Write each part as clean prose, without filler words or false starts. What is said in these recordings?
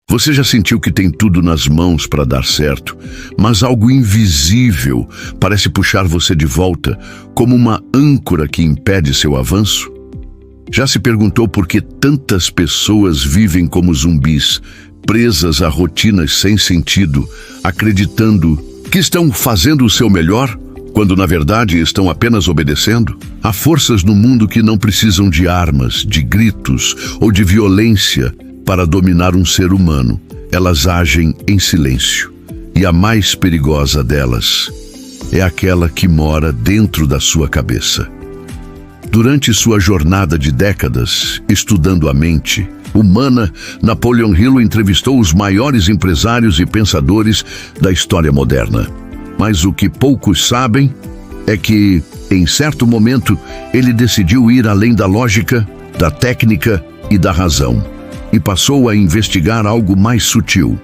Você já sentiu que tem tudo nas mãos para dar certo, mas algo invisível parece puxar você de volta, como uma âncora que impede seu avanço? Já se perguntou por que tantas pessoas vivem como zumbis, presas a rotinas sem sentido, acreditando que estão fazendo o seu melhor, quando na verdade estão apenas obedecendo? Há forças no mundo que não precisam de armas, de gritos ou de violência para dominar um ser humano. Elas agem em silêncio. E a mais perigosa delas é aquela que mora dentro da sua cabeça. Durante sua jornada de décadas, estudando a mente humana, Napoleon Hill entrevistou os maiores empresários e pensadores da história moderna. Mas o que poucos sabem é que, em certo momento, ele decidiu ir além da lógica, da técnica e da razão. E passou a investigar algo mais sutil.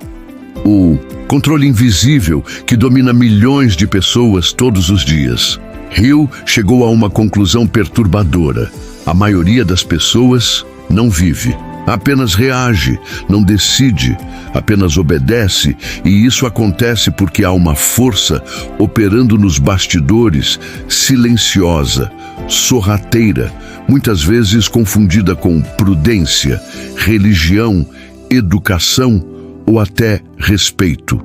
O controle invisível que domina milhões de pessoas todos os dias. Hill chegou a uma conclusão perturbadora. A maioria das pessoas não vive, apenas reage, não decide, apenas obedece, e isso acontece porque há uma força operando nos bastidores, silenciosa, sorrateira, muitas vezes confundida com prudência, religião, educação ou até respeito,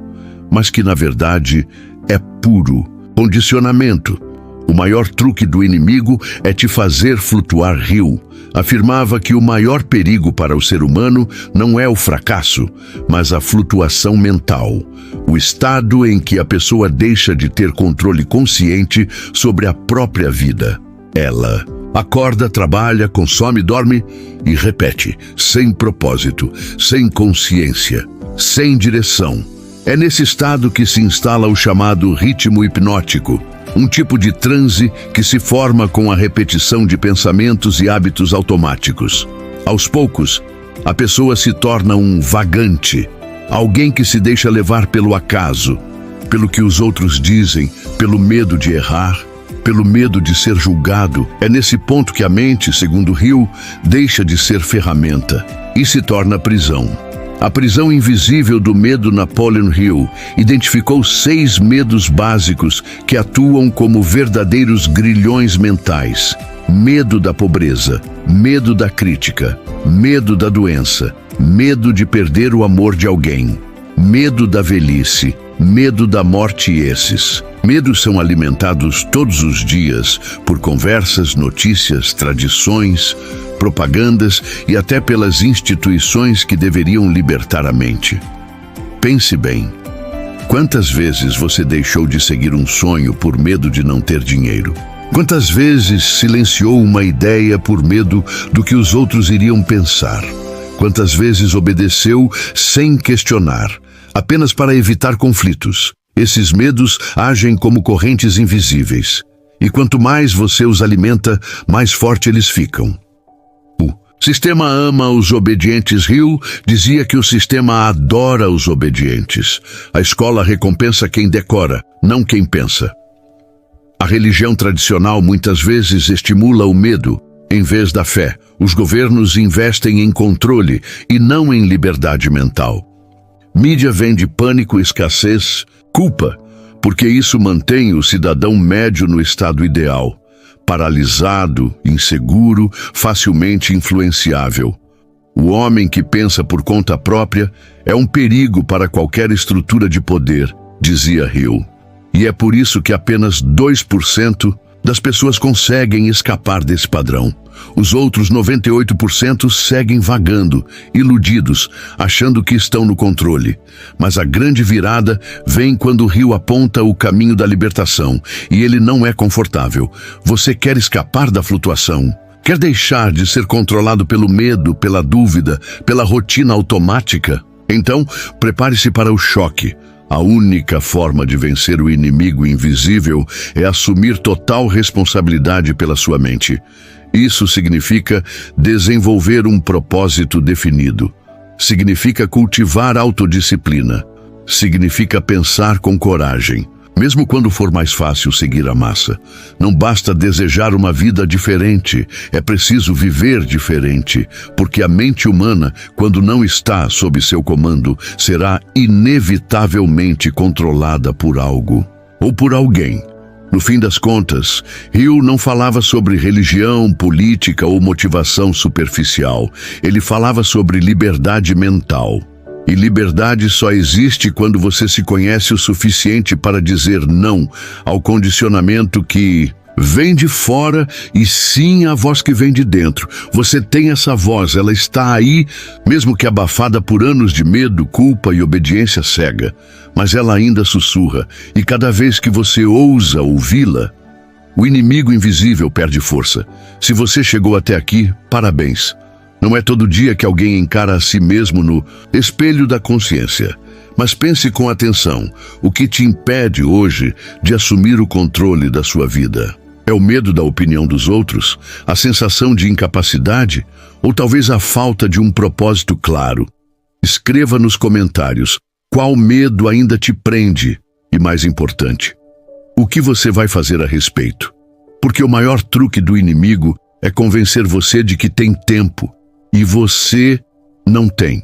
mas que na verdade é puro condicionamento. O maior truque do inimigo é te fazer flutuar. Hill afirmava que o maior perigo para o ser humano não é o fracasso, mas a flutuação mental, o estado em que a pessoa deixa de ter controle consciente sobre a própria vida. Ela acorda, trabalha, consome, dorme e repete, sem propósito, sem consciência, sem direção. É nesse estado que se instala o chamado ritmo hipnótico, um tipo de transe que se forma com a repetição de pensamentos e hábitos automáticos. Aos poucos, a pessoa se torna um vagante, alguém que se deixa levar pelo acaso, pelo que os outros dizem, pelo medo de errar, pelo medo de ser julgado. É nesse ponto que a mente, segundo Hill, deixa de ser ferramenta e se torna prisão. A prisão invisível do medo. Napoleon Hill identificou 6 medos básicos que atuam como verdadeiros grilhões mentais. Medo da pobreza, medo da crítica, medo da doença, medo de perder o amor de alguém, medo da velhice, medo da morte. E esses medos são alimentados todos os dias por conversas, notícias, tradições, propagandas e até pelas instituições que deveriam libertar a mente. Pense bem, quantas vezes você deixou de seguir um sonho por medo de não ter dinheiro? Quantas vezes silenciou uma ideia por medo do que os outros iriam pensar? Quantas vezes obedeceu sem questionar, apenas para evitar conflitos? Esses medos agem como correntes invisíveis, e quanto mais você os alimenta, mais forte eles ficam. O sistema ama os obedientes. Hill dizia que o sistema adora os obedientes. A escola recompensa quem decora, não quem pensa. A religião tradicional muitas vezes estimula o medo, em vez da fé. Os governos investem em controle e não em liberdade mental. Mídia vende pânico, escassez, culpa, porque isso mantém o cidadão médio no estado ideal, paralisado, inseguro, facilmente influenciável. O homem que pensa por conta própria é um perigo para qualquer estrutura de poder, dizia Hill. E é por isso que apenas 2% das pessoas conseguem escapar desse padrão. Os outros 98% seguem vagando, iludidos, achando que estão no controle. Mas a grande virada vem quando o Hill aponta o caminho da libertação, e ele não é confortável. Você quer escapar da flutuação? Quer deixar de ser controlado pelo medo, pela dúvida, pela rotina automática? Então, prepare-se para o choque. A única forma de vencer o inimigo invisível é assumir total responsabilidade pela sua mente. Isso significa desenvolver um propósito definido. Significa cultivar autodisciplina. Significa pensar com coragem. Mesmo quando for mais fácil seguir a massa, não basta desejar uma vida diferente, é preciso viver diferente, porque a mente humana, quando não está sob seu comando, será inevitavelmente controlada por algo ou por alguém. No fim das contas, Hill não falava sobre religião, política ou motivação superficial. Ele falava sobre liberdade mental. E liberdade só existe quando você se conhece o suficiente para dizer não ao condicionamento que vem de fora e sim à voz que vem de dentro. Você tem essa voz, ela está aí, mesmo que abafada por anos de medo, culpa e obediência cega. Mas ela ainda sussurra, e cada vez que você ousa ouvi-la, o inimigo invisível perde força. Se você chegou até aqui, parabéns. Não é todo dia que alguém encara a si mesmo no espelho da consciência. Mas pense com atenção, o que te impede hoje de assumir o controle da sua vida? É o medo da opinião dos outros? A sensação de incapacidade? Ou talvez a falta de um propósito claro? Escreva nos comentários qual medo ainda te prende e, mais importante, o que você vai fazer a respeito. Porque o maior truque do inimigo é convencer você de que tem tempo e você não tem.